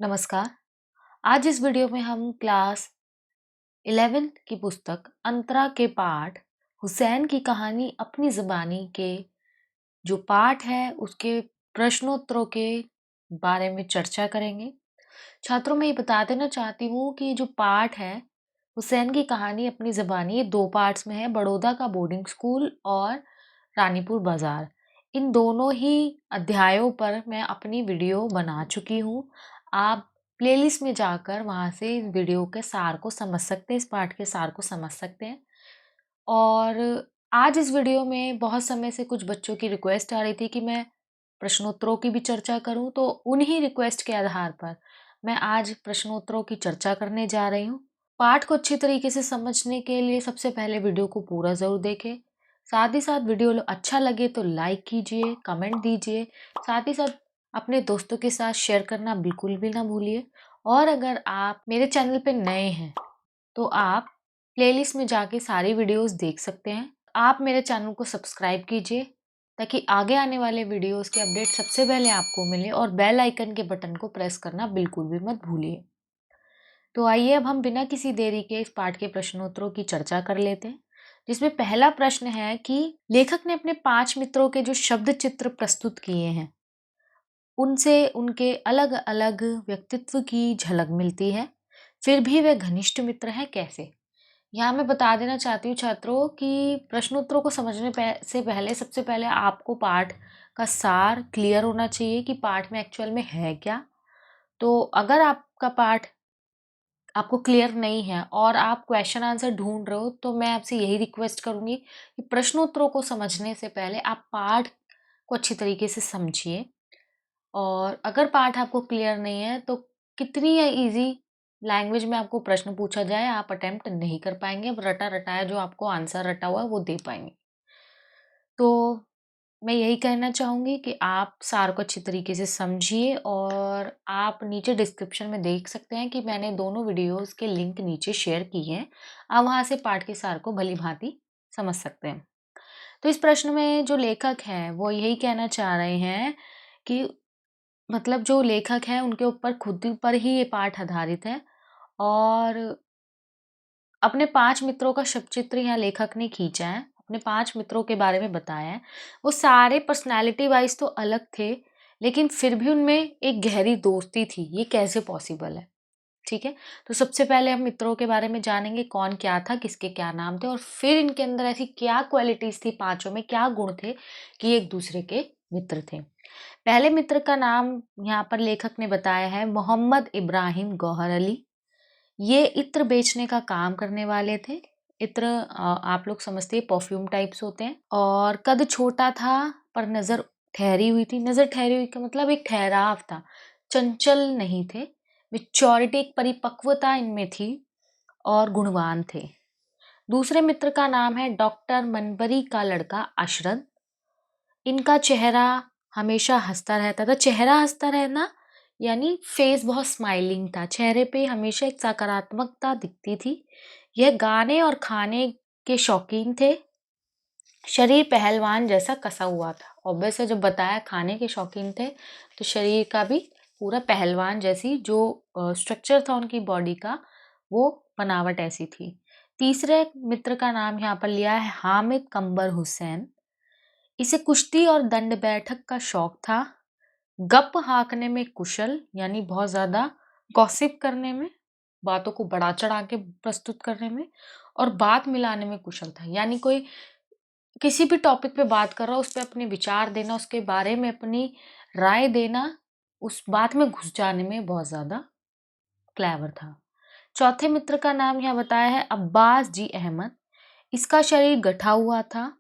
नमस्कार। आज इस वीडियो में हम क्लास 11th की पुस्तक अंतरा के पाठ हुसैन की कहानी अपनी ज़बानी के जो पाठ है उसके प्रश्नोत्तरों के बारे में चर्चा करेंगे। छात्रों में ये बता देना चाहती हूँ कि ये जो पाठ है हुसैन की कहानी अपनी ज़बानी ये 2 पार्ट्स में है, बड़ौदा का बोर्डिंग स्कूल और रानीपुर बाज़ार। इन दोनों ही अध्यायों पर मैं अपनी वीडियो बना चुकी हूँ। आप प्लेलिस्ट में जाकर वहाँ से इस वीडियो के सार को समझ सकते हैं, इस पाठ के सार को समझ सकते हैं। और आज इस वीडियो में बहुत समय से कुछ बच्चों की रिक्वेस्ट आ रही थी कि मैं प्रश्नोत्तरों की भी चर्चा करूँ, तो उन्हीं रिक्वेस्ट के आधार पर मैं आज प्रश्नोत्तरों की चर्चा करने जा रही हूँ। पाठ को अच्छी तरीके से समझने के लिए सबसे पहले वीडियो को पूरा ज़रूर देखें। साथ ही साथ वीडियो अच्छा लगे तो लाइक कीजिए, कमेंट दीजिए। साथ ही साथ अपने दोस्तों के साथ शेयर करना बिल्कुल भी ना भूलिए। और अगर आप मेरे चैनल पे नए हैं तो आप प्लेलिस्ट में जाके सारी वीडियोस देख सकते हैं। आप मेरे चैनल को सब्सक्राइब कीजिए ताकि आगे आने वाले वीडियोस के अपडेट सबसे पहले आपको मिले, और बेल आइकन के बटन को प्रेस करना बिल्कुल भी मत भूलिए। तो आइए अब हम बिना किसी देरी के इस पाठ के प्रश्नोत्तरों की चर्चा कर लेते हैं, जिसमें पहला प्रश्न है कि लेखक ने अपने 5 मित्रों के जो शब्द चित्र प्रस्तुत किए हैं उनसे उनके अलग अलग व्यक्तित्व की झलक मिलती है, फिर भी वे घनिष्ठ मित्र हैं कैसे। यहाँ मैं बता देना चाहती हूँ छात्रों कि प्रश्नोत्तरों को समझने से पहले सबसे पहले आपको पाठ का सार क्लियर होना चाहिए कि पाठ में एक्चुअल में है क्या। तो अगर आपका पाठ आपको क्लियर नहीं है और आप क्वेश्चन आंसर ढूंढ रहे हो, तो मैं आपसे यही रिक्वेस्ट करूंगी कि प्रश्नोत्तरों को समझने से पहले आप पाठ को अच्छी तरीके से समझिए। और अगर पाठ आपको क्लियर नहीं है तो कितनी इजी लैंग्वेज में आपको प्रश्न पूछा जाए आप अटेम्प्ट नहीं कर पाएंगे, अब रटा रटाया जो आपको आंसर रटा हुआ है वो दे पाएंगे। तो मैं यही कहना चाहूँगी कि आप सार को अच्छी तरीके से समझिए, और आप नीचे डिस्क्रिप्शन में देख सकते हैं कि मैंने दोनों वीडियोस के लिंक नीचे शेयर किए हैं। आप वहाँ से पाठ के सार को भली-भाँति समझ सकते हैं। तो इस प्रश्न में जो लेखक हैं वो यही कहना चाह रहे हैं कि मतलब जो लेखक हैं उनके ऊपर खुद पर ही ये पाठ आधारित है, और अपने 5 मित्रों का शवचित्र यहाँ लेखक ने खींचा है, अपने 5 मित्रों के बारे में बताया है। वो सारे पर्सनैलिटी वाइज़ तो अलग थे, लेकिन फिर भी उनमें एक गहरी दोस्ती थी। ये कैसे पॉसिबल है? ठीक है? तो सबसे पहले हम मित्रों के बारे में जानेंगे, कौन क्या था, किसके क्या नाम थे, और फिर इनके अंदर ऐसी क्या क्वालिटीज़ थी, पाँचों में क्या गुण थे कि ये एक-दूसरे के मित्र थे। पहले मित्र का नाम यहाँ पर लेखक ने बताया है मोहम्मद इब्राहिम गौहर अली। ये इत्र बेचने का काम करने वाले थे। इत्र आप लोग समझते हैं परफ्यूम टाइप्स होते हैं, और कद छोटा था पर नज़र ठहरी हुई थी। नज़र ठहरी हुई का मतलब एक ठहराव था, चंचल नहीं थे। मैच्योरिटी, एक परिपक्वता इनमें थी, और गुणवान थे। दूसरे मित्र का नाम है डॉक्टर मनबरी का लड़का अशरद। इनका चेहरा हमेशा हँसता रहता था। चेहरा हँसता रहना यानी फेस बहुत स्माइलिंग था, चेहरे पे हमेशा एक सकारात्मकता दिखती थी। यह गाने और खाने के शौकीन थे। शरीर पहलवान जैसा कसा हुआ था। ऑब्वियस है, जब बताया खाने के शौकीन थे तो शरीर का भी पूरा पहलवान जैसी जो स्ट्रक्चर था उनकी बॉडी का, वो बनावट ऐसी थी। तीसरे मित्र का नाम यहाँ पर लिया है हामिद कंबर हुसैन। इसे कुश्ती और दंड बैठक का शौक था। गप हाँकने में कुशल, यानी बहुत ज़्यादा गॉसिप करने में, बातों को बढ़ा चढ़ा के प्रस्तुत करने में, और बात मिलाने में कुशल था। यानी कोई किसी भी टॉपिक पे बात कर रहा हो उस पे अपने विचार देना, उसके बारे में अपनी राय देना, उस बात में घुस जाने में बहुत ज़्यादा क्लेवर था। चौथे मित्र का नाम यहाँ बताया है अब्बास जी अहमद। इसका शरीर गठा हुआ था।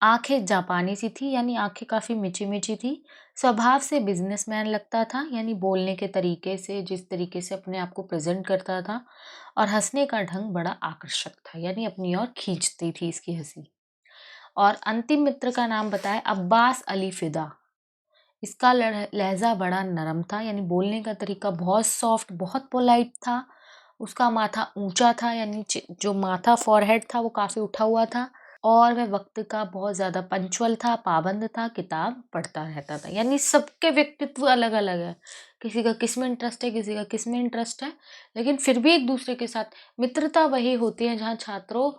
आंखें जापानी सी थी, यानी आंखें काफ़ी मिची-मिची थी। स्वभाव से बिजनेसमैन लगता था, यानी बोलने के तरीके से, जिस तरीके से अपने आप को प्रेज़ेंट करता था, और हँसने का ढंग बड़ा आकर्षक था, यानी अपनी ओर खींचती थी इसकी हँसी। और अंतिम मित्र का नाम बताया अब्बास अली फ़िदा। इसका लहज़ा बड़ा नरम था, यानी बोलने का तरीका बहुत सॉफ्ट, बहुत पोलाइट था। उसका माथा ऊँचा था, यानी जो माथा फ़ॉरहेड था वो काफ़ी उठा हुआ था। और वह वक्त का बहुत ज़्यादा पंक्चुअल था, पाबंद था, किताब पढ़ता रहता था। यानी सबके व्यक्तित्व अलग-अलग है। किसी का किस में इंटरेस्ट है, किसी का किस में इंटरेस्ट है, लेकिन फिर भी एक दूसरे के साथ मित्रता वही होती है जहाँ छात्रों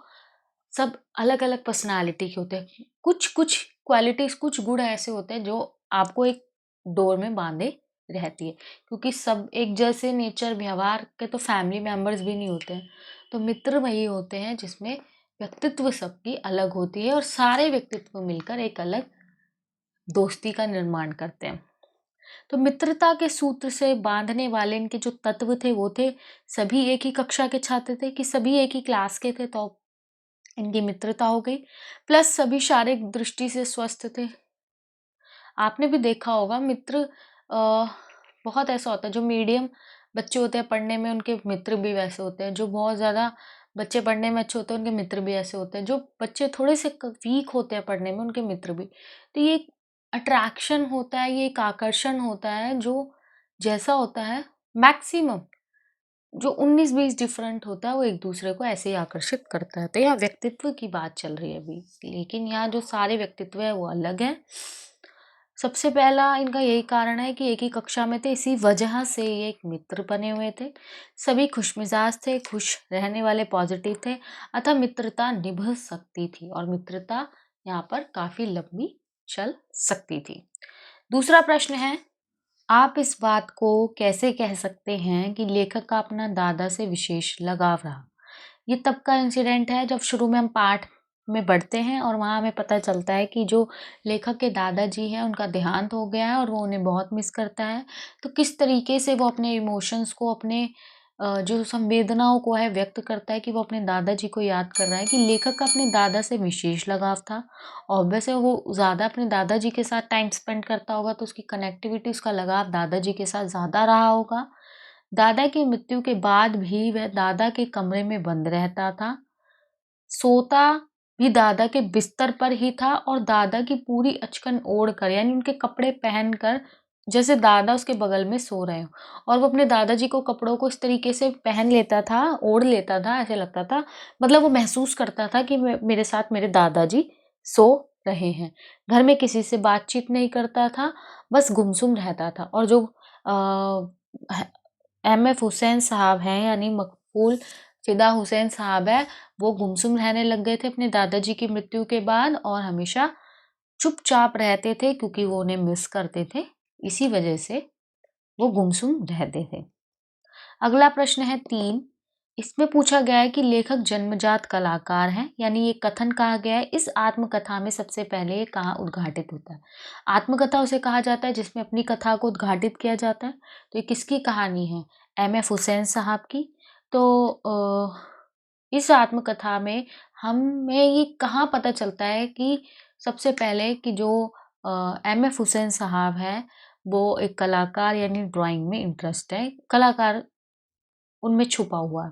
सब अलग-अलग पर्सनैलिटी के होते हैं। कुछ-कुछ क्वालिटीज़, कुछ गुण ऐसे होते हैं जो आपको एक डोर में बाँधे रहती है। क्योंकि सब एक जैसे नेचर, व्यवहार के तो फैमिली मेंबर्स भी नहीं होते हैं। तो मित्र वही होते हैं जिसमें व्यक्तित्व सबकी अलग होती है और सारे व्यक्तित्व मिलकर एक अलग दोस्ती का निर्माण करते हैं। तो मित्रता के सूत्र से बांधने वाले इनके जो तत्व थे वो थे, सभी एक ही कक्षा के छात्र थे, कि सभी एक ही क्लास के थे, तो इनकी मित्रता हो गई। प्लस सभी शारीरिक दृष्टि से स्वस्थ थे। आपने भी देखा होगा मित्र बहुत ऐसा होता है, जो मीडियम बच्चे होते हैं पढ़ने में, उनके मित्र भी वैसे होते हैं। जो बहुत ज़्यादा बच्चे पढ़ने में अच्छे होते हैं, उनके मित्र भी ऐसे होते हैं। जो बच्चे थोड़े से वीक होते हैं पढ़ने में, उनके मित्र भी। तो ये एक अट्रैक्शन होता है, ये एक आकर्षण होता है, जो जैसा होता है मैक्सिमम जो 19-20 डिफरेंट होता है, वो एक दूसरे को ऐसे ही आकर्षित करता है। तो यहाँ व्यक्तित्व की बात चल रही है अभी, लेकिन यहाँ जो सारे व्यक्तित्व है वो अलग है। सबसे पहला इनका यही कारण है कि एक ही कक्षा में थे, इसी वजह से ये एक मित्र बने हुए थे। सभी खुशमिजाज थे, खुश रहने वाले, पॉजिटिव थे, अतः मित्रता निभ सकती थी और मित्रता यहाँ पर काफी लंबी चल सकती थी। दूसरा प्रश्न है, आप इस बात को कैसे कह सकते हैं कि लेखक का अपना दादा से विशेष लगाव रहा? ये तब का इंसिडेंट है जब शुरू में हम पाठ में बढ़ते हैं और वहाँ हमें पता चलता है कि जो लेखक के दादाजी हैं उनका देहांत हो गया है और वो उन्हें बहुत मिस करता है। तो किस तरीके से वो अपने इमोशंस को, अपने जो संवेदनाओं को है व्यक्त करता है कि वो अपने दादाजी को याद कर रहा है, कि लेखक का अपने दादा से विशेष लगाव था। ऑब्वियस है वो ज़्यादा अपने दादाजी के साथ टाइम स्पेंड करता होगा, तो उसकी कनेक्टिविटी, उसका लगाव दादाजी के साथ ज़्यादा रहा होगा। दादा की मृत्यु के बाद भी वह दादा के कमरे में बंद रहता था, सोता भी दादा के बिस्तर पर ही था और दादा की पूरी अचकन ओढ़कर, यानी उनके कपड़े पहनकर, जैसे दादा उसके बगल में सो रहे हो। और वो अपने दादाजी को कपड़ों को इस तरीके से पहन लेता था, ओढ़ लेता था, ऐसे लगता था, मतलब वो महसूस करता था कि मेरे साथ मेरे दादाजी सो रहे हैं। घर में किसी से बातचीत नहीं करता था, बस गुमसुम रहता था। और जो एम.एफ. हुसैन साहब हैं, यानी मकबूल फिदा हुसैन साहब है, वो गुमसुम रहने लग गए थे अपने दादाजी की मृत्यु के बाद और हमेशा चुपचाप रहते थे, क्योंकि वो उन्हें मिस करते थे। इसी वजह से वो गुमसुम रहते थे। अगला प्रश्न है 3। इसमें पूछा गया है कि लेखक जन्मजात कलाकार हैं, यानी ये कथन कहा गया है। इस आत्मकथा में सबसे पहले ये कहाँ उद्घाटित होता है? आत्मकथा उसे कहा जाता है जिसमें अपनी कथा को उद्घाटित किया जाता है। तो ये किसकी कहानी है? एम.एफ. हुसैन साहब की। तो इस आत्मकथा में हमें ये कहाँ पता चलता है कि सबसे पहले कि जो एम.एफ. हुसैन साहब हैं, वो एक कलाकार, यानी ड्राइंग में इंटरेस्ट है, कलाकार उनमें छुपा हुआ है।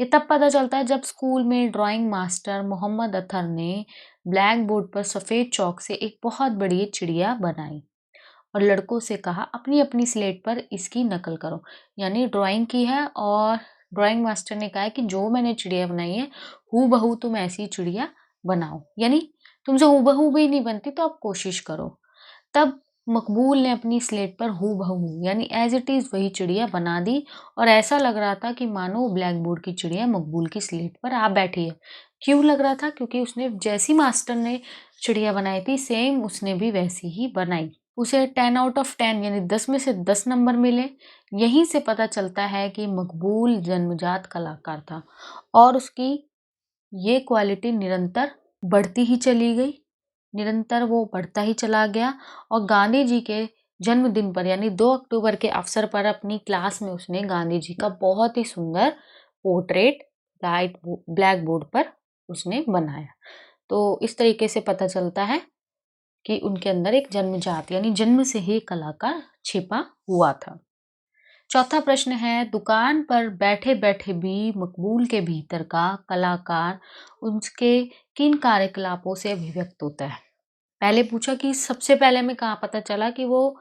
ये तब पता चलता है जब स्कूल में ड्राइंग मास्टर मोहम्मद अतहर ने ब्लैक बोर्ड पर सफ़ेद चौक से एक बहुत बड़ी चिड़िया बनाई और लड़कों से कहा अपनी अपनी स्लेट पर इसकी नकल करो। यानी ड्राइंग की है और ड्राइंग मास्टर ने कहा है कि जो मैंने चिड़िया बनाई है, हूबहू तुम ऐसी चिड़िया बनाओ। यानी तुमसे हूबहू भी नहीं बनती, तो आप कोशिश करो। तब मकबूल ने अपनी स्लेट पर हूबहू, यानी एज इट इज़ वही चिड़िया बना दी और ऐसा लग रहा था कि मानो ब्लैक बोर्ड की चिड़िया मकबूल की स्लेट पर आ बैठी है। क्यों लग रहा था? क्योंकि उसने जैसी मास्टर ने चिड़िया बनाई थी, सेम उसने भी वैसी ही बनाई। उसे 10 आउट ऑफ 10, यानी 10 में से 10 नंबर मिले। यहीं से पता चलता है कि मकबूल जन्मजात कलाकार था और उसकी ये क्वालिटी निरंतर बढ़ती ही चली गई। निरंतर वो बढ़ता ही चला गया और गांधी जी के जन्मदिन पर, यानी 2 अक्टूबर के अवसर पर, अपनी क्लास में उसने गांधी जी का बहुत ही सुंदर पोर्ट्रेट लाइट ब्लैक बोर्ड पर उसने बनाया। तो इस तरीके से पता चलता है कि उनके अंदर एक जन्मजात, यानी जन्म से ही कलाकार छिपा हुआ था। चौथा प्रश्न है, दुकान पर बैठे बैठे भी मकबूल के भीतर का कलाकार उसके किन कार्यकलापों से अभिव्यक्त होता है? पहले पूछा कि सबसे पहले हमें कहाँ पता चला कि वो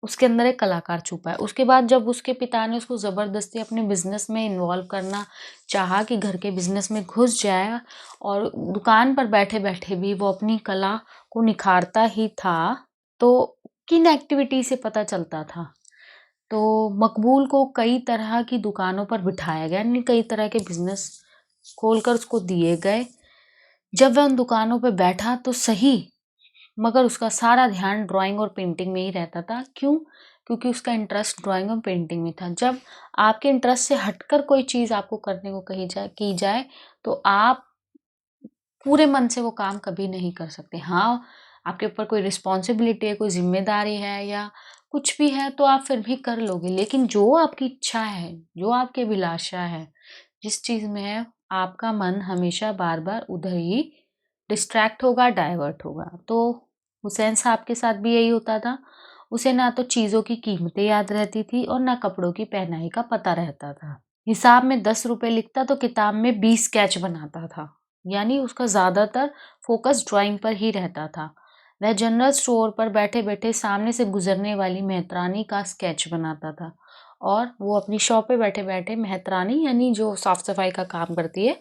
उसके अंदर एक कलाकार छुपा है। उसके बाद जब उसके पिता ने उसको ज़बरदस्ती अपने बिज़नेस में इन्वॉल्व करना चाहा कि घर के बिज़नेस में घुस जाए और दुकान पर बैठे-बैठे भी वो अपनी कला को निखारता ही था, तो किन एक्टिविटी से पता चलता था? तो मकबूल को कई तरह की दुकानों पर बिठाया गया, यानी कई तरह के बिज़नेस खोलकर उसको दिए गए। जब वह उन दुकानों पे बैठा तो सही, मगर उसका सारा ध्यान ड्राइंग और पेंटिंग में ही रहता था। क्यों? क्योंकि उसका इंटरेस्ट ड्राइंग और पेंटिंग में था। जब आपके इंटरेस्ट से हटकर कोई चीज़ आपको करने को की जाए, तो आप पूरे मन से वो काम कभी नहीं कर सकते। हाँ, आपके ऊपर कोई रिस्पॉन्सिबिलिटी है, कोई ज़िम्मेदारी है या कुछ भी है, तो आप फिर भी कर लोगे। लेकिन जो आपकी इच्छा है, जो आपकी अभिलाषा है, जिस चीज़ में है, आपका मन हमेशा बार-बार उधर ही डिस्ट्रैक्ट होगा, डाइवर्ट होगा। तो हुसैन साहब के साथ भी यही होता था। उसे ना तो चीज़ों की कीमतें याद रहती थी और ना कपड़ों की पहनाई का पता रहता था। हिसाब में 10 रुपए लिखता तो किताब में 20 स्केच बनाता था। यानी उसका ज़्यादातर फ़ोकस ड्राइंग पर ही रहता था। वह जनरल स्टोर पर बैठे-बैठे सामने से गुज़रने वाली मेहतरानी का स्केच बनाता था और वो अपनी शॉप पे बैठे-बैठे मेहतरानी यानी जो साफ-सफाई का काम करती है,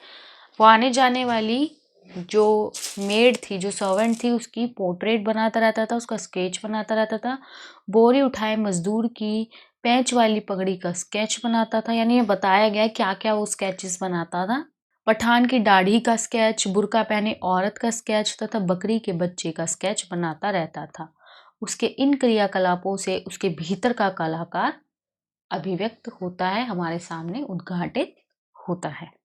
वो आने-जाने वाली जो मेड थी, जो सर्वेंट थी, उसकी पोर्ट्रेट बनाता रहता था, उसका स्केच बनाता रहता था। बोरी उठाए मज़दूर की पैंच वाली पगड़ी का स्केच बनाता था, यानी ये बताया गया है क्या-क्या वो स्केचेस बनाता था। पठान की दाढ़ी का स्केच, बुर्का पहने औरत का स्केच तथा बकरी के बच्चे का स्केच बनाता रहता था। उसके इन क्रियाकलापों से उसके भीतर का कलाकार अभिव्यक्त होता है, हमारे सामने उद्घाटित होता है।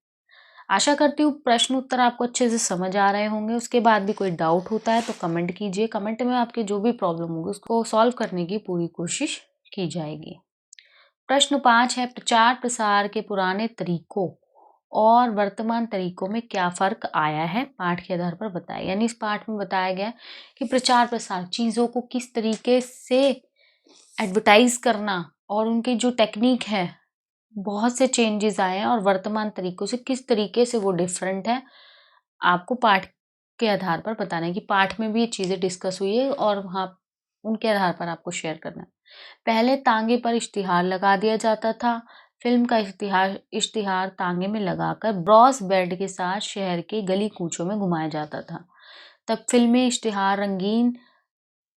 आशा करती हूँ प्रश्न उत्तर आपको अच्छे से समझ आ रहे होंगे। उसके बाद भी कोई डाउट होता है तो कमेंट कीजिए। कमेंट में आपके जो भी प्रॉब्लम होगी उसको सॉल्व करने की पूरी कोशिश की जाएगी। प्रश्न 5 है, प्रचार प्रसार के पुराने तरीकों और वर्तमान तरीकों में क्या फ़र्क आया है? पाठ के आधार पर बताएँ। यानी इस पाठ में बताया गया है कि प्रचार प्रसार चीज़ों को किस तरीके से एडवर्टाइज़ करना और उनकी जो टेक्नीक है, बहुत से चेंजेस आए हैं और वर्तमान तरीकों से किस तरीके से वो डिफरेंट है, आपको पाठ के आधार पर बताना है कि पाठ में भी ये चीज़ें डिस्कस हुई है और वहाँ उनके आधार पर आपको शेयर करना है। पहले तांगे पर इश्तिहार लगा दिया जाता था। फ़िल्म का इश्तिहार तांगे में लगाकर ब्रॉस बेल्ट के साथ शहर के गली कूचों में घुमाया जाता था। तब फ़िल्मी इश्तिहार रंगीन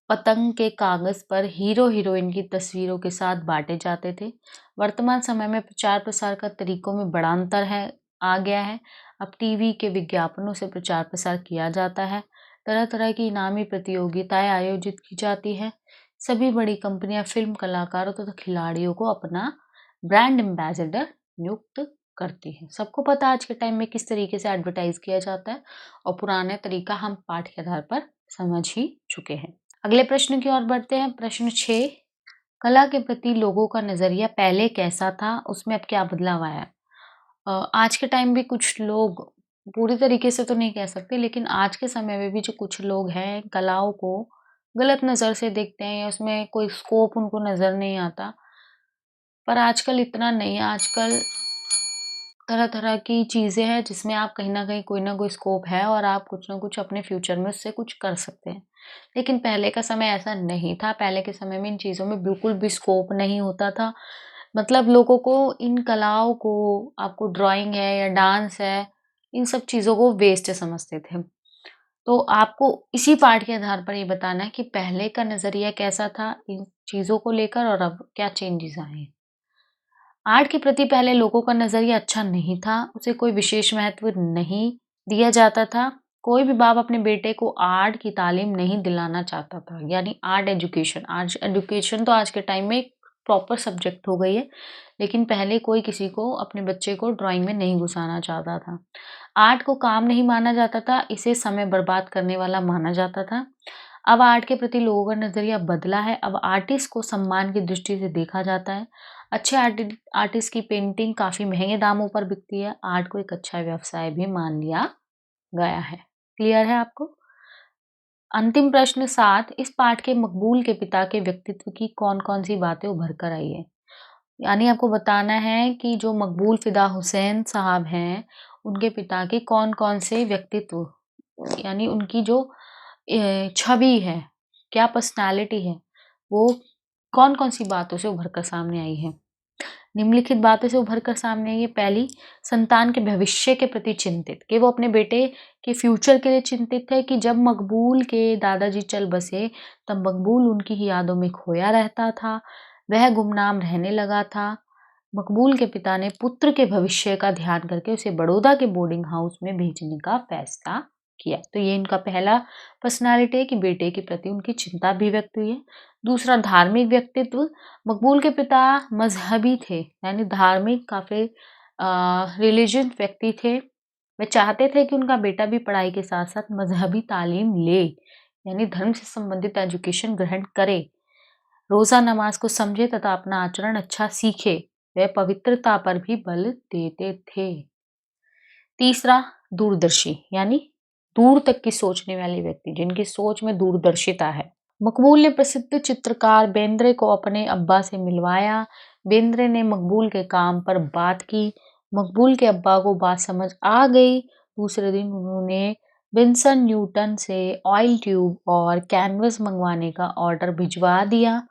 पतंग के कागज़ पर हीरो-हीरोइन की तस्वीरों के साथ बाँटे जाते थे। वर्तमान समय में प्रचार-प्रसार का तरीकों में बड़ा अंतर आ गया है। अब टीवी के विज्ञापनों से प्रचार-प्रसार किया जाता है। तरह-तरह की इनामी प्रतियोगिताएँ आयोजित की जाती हैं। सभी बड़ी कंपनियाँ फ़िल्म कलाकारों तथा खिलाड़ियों को अपना ब्रांड एम्बेसडर नियुक्त करती हैं। सबको पता है आज के टाइम में किस तरीके से एडवर्टाइज़ किया जाता है और पुराने तरीका हम पाठ के आधार पर समझ ही चुके हैं। अगले प्रश्न की ओर बढ़ते हैं। प्रश्न 6, कला के प्रति लोगों का नज़रिया पहले कैसा था? उसमें अब क्या बदलाव आया? आज के टाइम भी कुछ लोग पूरी तरीके से तो नहीं कह सकते, लेकिन आज के समय में भी जो कुछ लोग हैं, कलाओं को गलत नज़र से देखते हैं या उसमें कोई स्कोप उनको नज़र नहीं आता। पर आजकल इतना नहीं है, आजकल तरह-तरह की चीज़ें हैं जिसमें आप कहीं न कहीं कोई न कोई स्कोप है और आप कुछ न कुछ अपने फ्यूचर में उससे कुछ कर सकते हैं। लेकिन पहले का समय ऐसा नहीं था, पहले के समय में इन चीज़ों में बिल्कुल भी स्कोप नहीं होता था। मतलब लोगों को इन कलाओं को, आपको ड्राइंग है या डांस है, इन सब चीज़ों को वेस्ट समझते थे। तो आपको इसी पाठ के आधार पर ये बताना है कि पहले का नज़रिया कैसा था इन चीज़ों को लेकर और अब क्या चेंजेज़ आए हैं। आर्ट के प्रति पहले लोगों का नज़रिया अच्छा नहीं था, उसे कोई विशेष महत्व नहीं दिया जाता था। कोई भी बाप अपने बेटे को आर्ट की तालीम नहीं दिलाना चाहता था, यानी आर्ट एजुकेशन तो आज के टाइम में एक प्रॉपर सब्जेक्ट हो गई है, लेकिन पहले कोई किसी को अपने बच्चे को ड्राइंग में नहीं घुसाना चाहता था। आर्ट को काम नहीं माना जाता था, इसे समय बर्बाद करने वाला माना जाता था। अब आर्ट के प्रति लोगों का नज़रिया बदला है, अब आर्टिस्ट को सम्मान की दृष्टि से देखा जाता है। अच्छे आर्टिस्ट की पेंटिंग काफ़ी महँगे दामों पर बिकती है। आर्ट को एक अच्छा व्यवसाय भी मान लिया गया है। क्लियर है आपको? अंतिम प्रश्न 7, इस पाठ के मकबूल के पिता के व्यक्तित्व की कौन-कौन सी बातें उभर कर आई है? यानी आपको बताना है कि जो मकबूल फ़िदा हुसैन साहब हैं, उनके पिता के कौन-कौन से व्यक्तित्व यानी उनकी जो छवि है, क्या पर्सनैलिटी है, वो कौन कौन सी बातों से उभर कर सामने आई है? निम्नलिखित बातों से उभर कर सामने आई है। पहली, संतान के भविष्य के प्रति चिंतित, कि वो अपने बेटे के फ्यूचर के लिए चिंतित है कि जब मकबूल के दादाजी चल बसे तब मकबूल उनकी ही यादों में खोया रहता था, वह गुमनाम रहने लगा था। मकबूल के पिता ने पुत्र के भविष्य का ध्यान करके उसे बड़ौदा के बोर्डिंग हाउस में भेजने का फैसला किया। तो ये इनका पहला पर्सनालिटी है कि बेटे के प्रति उनकी चिंता भी व्यक्त हुई है। दूसरा, धार्मिक व्यक्तित्व। मकबूल के पिता मजहबी थे, यानी धार्मिक, काफी रिलीजियस व्यक्ति थे। वे चाहते थे कि उनका बेटा भी पढ़ाई के साथ साथ मजहबी तालीम ले, यानी धर्म से संबंधित एजुकेशन ग्रहण करे, रोजा नमाज को समझे तथा अपना आचरण अच्छा सीखे। वे पवित्रता पर भी बल देते थे। तीसरा, दूरदर्शी, यानी दूर तक की सोचने वाले व्यक्ति, जिनकी सोच में दूरदर्शिता है। मकबूल ने प्रसिद्ध चित्रकार बेंद्रे को अपने अब्बा से मिलवाया। बेंद्रे ने मकबूल के काम पर बात की। मकबूल के अब्बा को बात समझ आ गई। दूसरे दिन उन्होंने विंसन न्यूटन से ऑयल ट्यूब और कैनवस मंगवाने का ऑर्डर भिजवा दिया।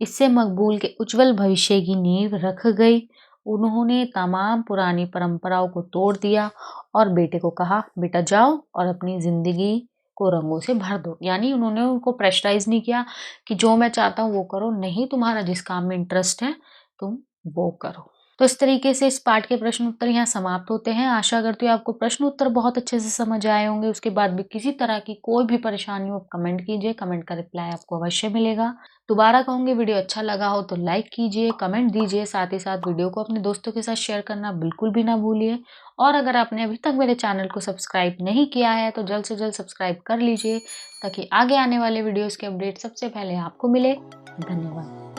इससे मकबूल के उज्जवल भविष्य की नींव रख गई। उन्होंने तमाम पुरानी परंपराओं को तोड़ दिया और बेटे को कहा, बेटा जाओ और अपनी जिंदगी को रंगों से भर दो। यानी उन्होंने उनको प्रेशराइज नहीं किया कि जो मैं चाहता हूँ वो करो, नहीं, तुम्हारा जिस काम में इंटरेस्ट है तुम वो करो। तो इस तरीके से इस पाठ के प्रश्न उत्तर यहाँ समाप्त होते हैं। आशा करती हूँ आपको प्रश्न उत्तर बहुत अच्छे से समझ आए होंगे। उसके बाद भी किसी तरह की कोई भी परेशानी हो, कमेंट कीजिए, कमेंट का रिप्लाई आपको अवश्य मिलेगा। दोबारा कहूँगी, वीडियो अच्छा लगा हो तो लाइक कीजिए, कमेंट दीजिए, साथ ही साथ वीडियो को अपने दोस्तों के साथ शेयर करना बिल्कुल भी ना भूलिए। और अगर आपने अभी तक मेरे चैनल को सब्सक्राइब नहीं किया है तो जल्द से जल्द सब्सक्राइब कर लीजिए, ताकि आगे आने वाले वीडियोस के अपडेट सबसे पहले आपको मिले। धन्यवाद।